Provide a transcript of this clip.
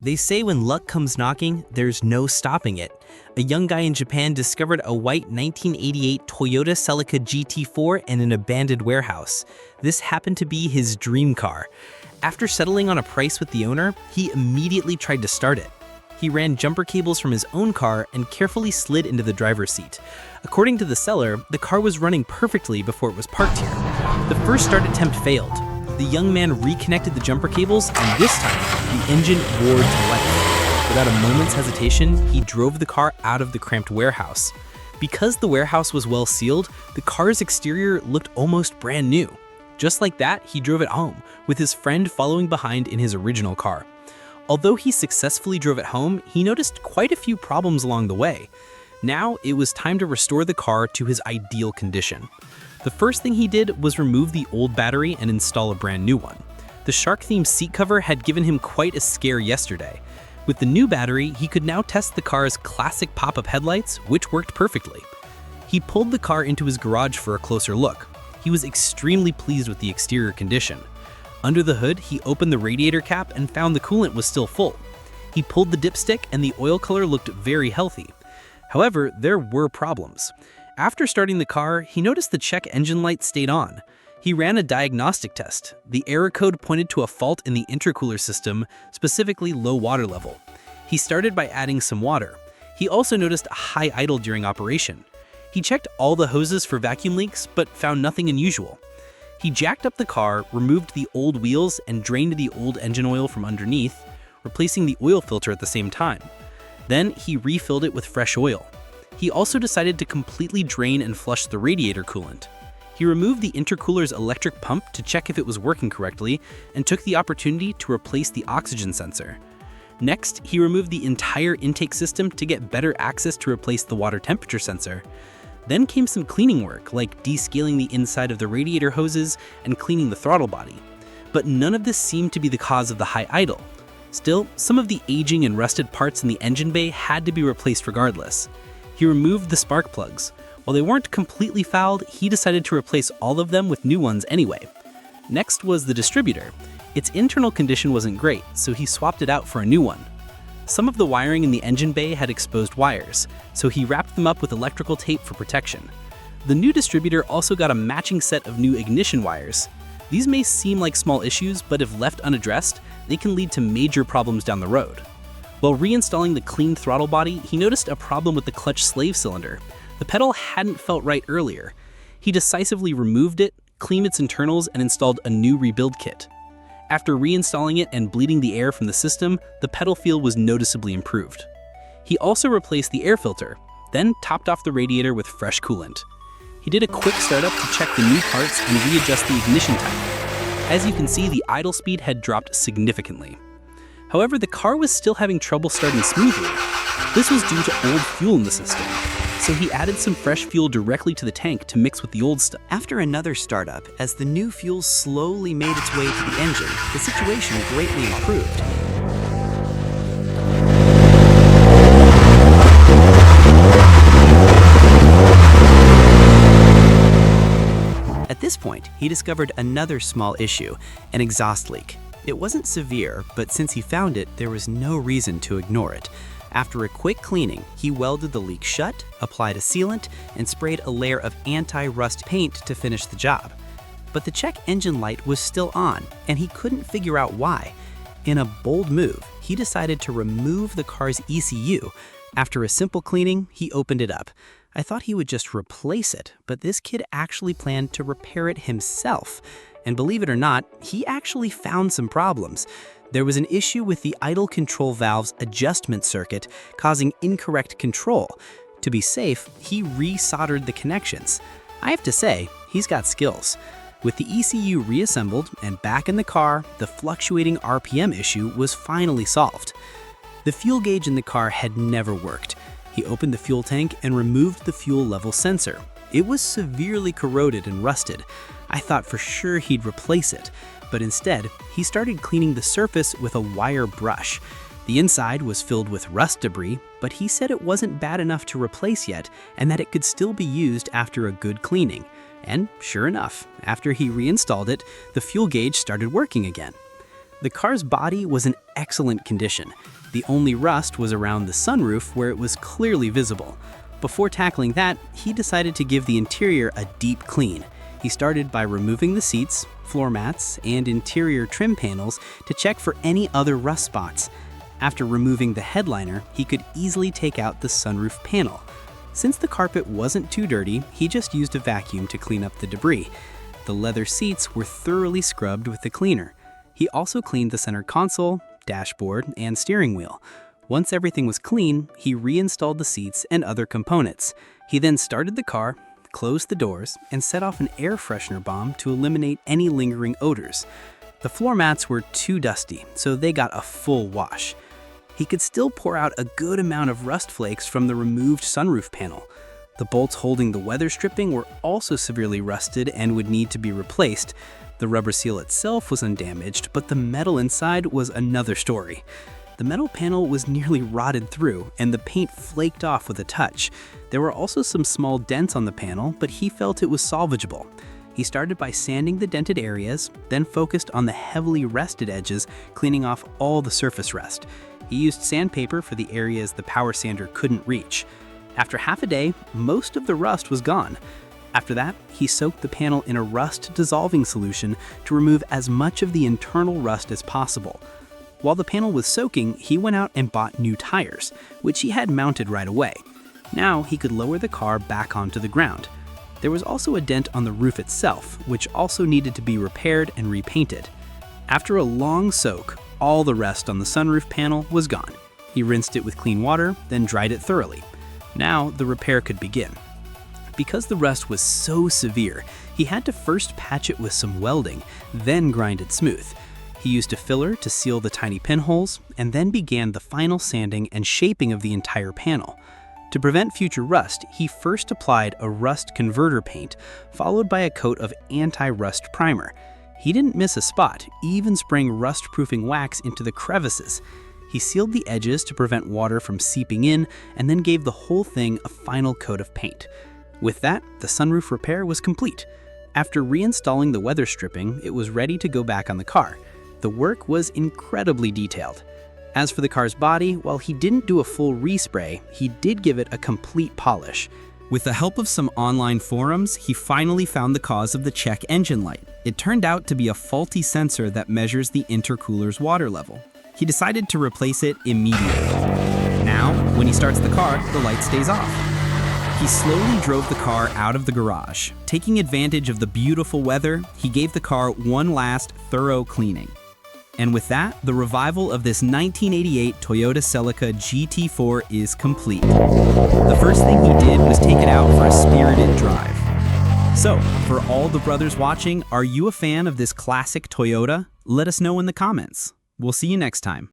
They say when luck comes knocking, there's no stopping it. A young guy in Japan discovered a white 1988 Toyota Celica GT4 in an abandoned warehouse. This happened to be his dream car. After settling on a price with the owner, he immediately tried to start it. He ran jumper cables from his own car and carefully slid into the driver's seat. According to the seller, the car was running perfectly before it was parked here. The first start attempt failed. The young man reconnected the jumper cables, and this time, the engine roared to life. Without a moment's hesitation, he drove the car out of the cramped warehouse. Because the warehouse was well sealed, the car's exterior looked almost brand new. Just like that, he drove it home, with his friend following behind in his original car. Although he successfully drove it home, he noticed quite a few problems along the way. Now, it was time to restore the car to his ideal condition. The first thing he did was remove the old battery and install a brand new one. The shark-themed seat cover had given him quite a scare yesterday. With the new battery, he could now test the car's classic pop-up headlights, which worked perfectly. He pulled the car into his garage for a closer look. He was extremely pleased with the exterior condition. Under the hood, he opened the radiator cap and found the coolant was still full. He pulled the dipstick and the oil color looked very healthy. However, there were problems. After starting the car, he noticed the check engine light stayed on. He ran a diagnostic test. The error code pointed to a fault in the intercooler system, specifically low water level. He started by adding some water. He also noticed a high idle during operation. He checked all the hoses for vacuum leaks, but found nothing unusual. He jacked up the car, removed the old wheels, and drained the old engine oil from underneath, replacing the oil filter at the same time. Then he refilled it with fresh oil. He also decided to completely drain and flush the radiator coolant. He removed the intercooler's electric pump to check if it was working correctly and took the opportunity to replace the oxygen sensor. Next, he removed the entire intake system to get better access to replace the water temperature sensor. Then came some cleaning work, like descaling the inside of the radiator hoses and cleaning the throttle body. But none of this seemed to be the cause of the high idle. Still, some of the aging and rusted parts in the engine bay had to be replaced regardless. He removed the spark plugs. While they weren't completely fouled, he decided to replace all of them with new ones anyway. Next was the distributor. Its internal condition wasn't great, so he swapped it out for a new one. Some of the wiring in the engine bay had exposed wires, so he wrapped them up with electrical tape for protection. The new distributor also got a matching set of new ignition wires. These may seem like small issues, but if left unaddressed, they can lead to major problems down the road. While reinstalling the clean throttle body, he noticed a problem with the clutch slave cylinder. The pedal hadn't felt right earlier. He decisively removed it, cleaned its internals, and installed a new rebuild kit. After reinstalling it and bleeding the air from the system, the pedal feel was noticeably improved. He also replaced the air filter, then topped off the radiator with fresh coolant. He did a quick startup to check the new parts and readjust the ignition type. As you can see, the idle speed had dropped significantly. However, the car was still having trouble starting smoothly. This was due to old fuel in the system, so he added some fresh fuel directly to the tank to mix with the old stuff. After another startup, as the new fuel slowly made its way to the engine, the situation greatly improved. At this point, he discovered another small issue, an exhaust leak. It wasn't severe, but since he found it, there was no reason to ignore it. After a quick cleaning, he welded the leak shut, applied a sealant, and sprayed a layer of anti-rust paint to finish the job. But the check engine light was still on, and he couldn't figure out why. In a bold move, he decided to remove the car's ECU. After a simple cleaning, he opened it up. I thought he would just replace it, but this kid actually planned to repair it himself. And believe it or not, he actually found some problems. There was an issue with the idle control valve's adjustment circuit, causing incorrect control. To be safe, he resoldered the connections. I have to say, he's got skills. With the ECU reassembled and back in the car, the fluctuating RPM issue was finally solved. The fuel gauge in the car had never worked. He opened the fuel tank and removed the fuel level sensor. It was severely corroded and rusted. I thought for sure he'd replace it, but instead, he started cleaning the surface with a wire brush. The inside was filled with rust debris, but he said it wasn't bad enough to replace yet and that it could still be used after a good cleaning. And sure enough, after he reinstalled it, the fuel gauge started working again. The car's body was in excellent condition. The only rust was around the sunroof where it was clearly visible. Before tackling that, he decided to give the interior a deep clean. He started by removing the seats, floor mats, and interior trim panels to check for any other rust spots. After removing the headliner, he could easily take out the sunroof panel. Since the carpet wasn't too dirty, he just used a vacuum to clean up the debris. The leather seats were thoroughly scrubbed with the cleaner. He also cleaned the center console, dashboard, and steering wheel. Once everything was clean, he reinstalled the seats and other components. He then started the car, closed the doors, and set off an air freshener bomb to eliminate any lingering odors. The floor mats were too dusty, so they got a full wash. He could still pour out a good amount of rust flakes from the removed sunroof panel. The bolts holding the weather stripping were also severely rusted and would need to be replaced. The rubber seal itself was undamaged, but the metal inside was another story. The metal panel was nearly rotted through, and the paint flaked off with a touch. There were also some small dents on the panel, but he felt it was salvageable. He started by sanding the dented areas, then focused on the heavily rusted edges, cleaning off all the surface rust. He used sandpaper for the areas the power sander couldn't reach. After half a day, most of the rust was gone. After that, he soaked the panel in a rust dissolving solution to remove as much of the internal rust as possible. While the panel was soaking, he went out and bought new tires, which he had mounted right away. Now he could lower the car back onto the ground. There was also a dent on the roof itself, which also needed to be repaired and repainted. After a long soak, all the rust on the sunroof panel was gone. He rinsed it with clean water, then dried it thoroughly. Now the repair could begin. Because the rust was so severe, he had to first patch it with some welding, then grind it smooth. He used a filler to seal the tiny pinholes, and then began the final sanding and shaping of the entire panel. To prevent future rust, he first applied a rust converter paint, followed by a coat of anti-rust primer. He didn't miss a spot, even spraying rust-proofing wax into the crevices. He sealed the edges to prevent water from seeping in, and then gave the whole thing a final coat of paint. With that, the sunroof repair was complete. After reinstalling the weather stripping, it was ready to go back on the car. The work was incredibly detailed. As for the car's body, while he didn't do a full respray, he did give it a complete polish. With the help of some online forums, he finally found the cause of the check engine light. It turned out to be a faulty sensor that measures the intercooler's water level. He decided to replace it immediately. Now, when he starts the car, the light stays off. He slowly drove the car out of the garage. Taking advantage of the beautiful weather, he gave the car one last thorough cleaning. And with that, the revival of this 1988 Toyota Celica GT4 is complete. The first thing he did was take it out for a spirited drive. So, for all the brothers watching, are you a fan of this classic Toyota? Let us know in the comments. We'll see you next time.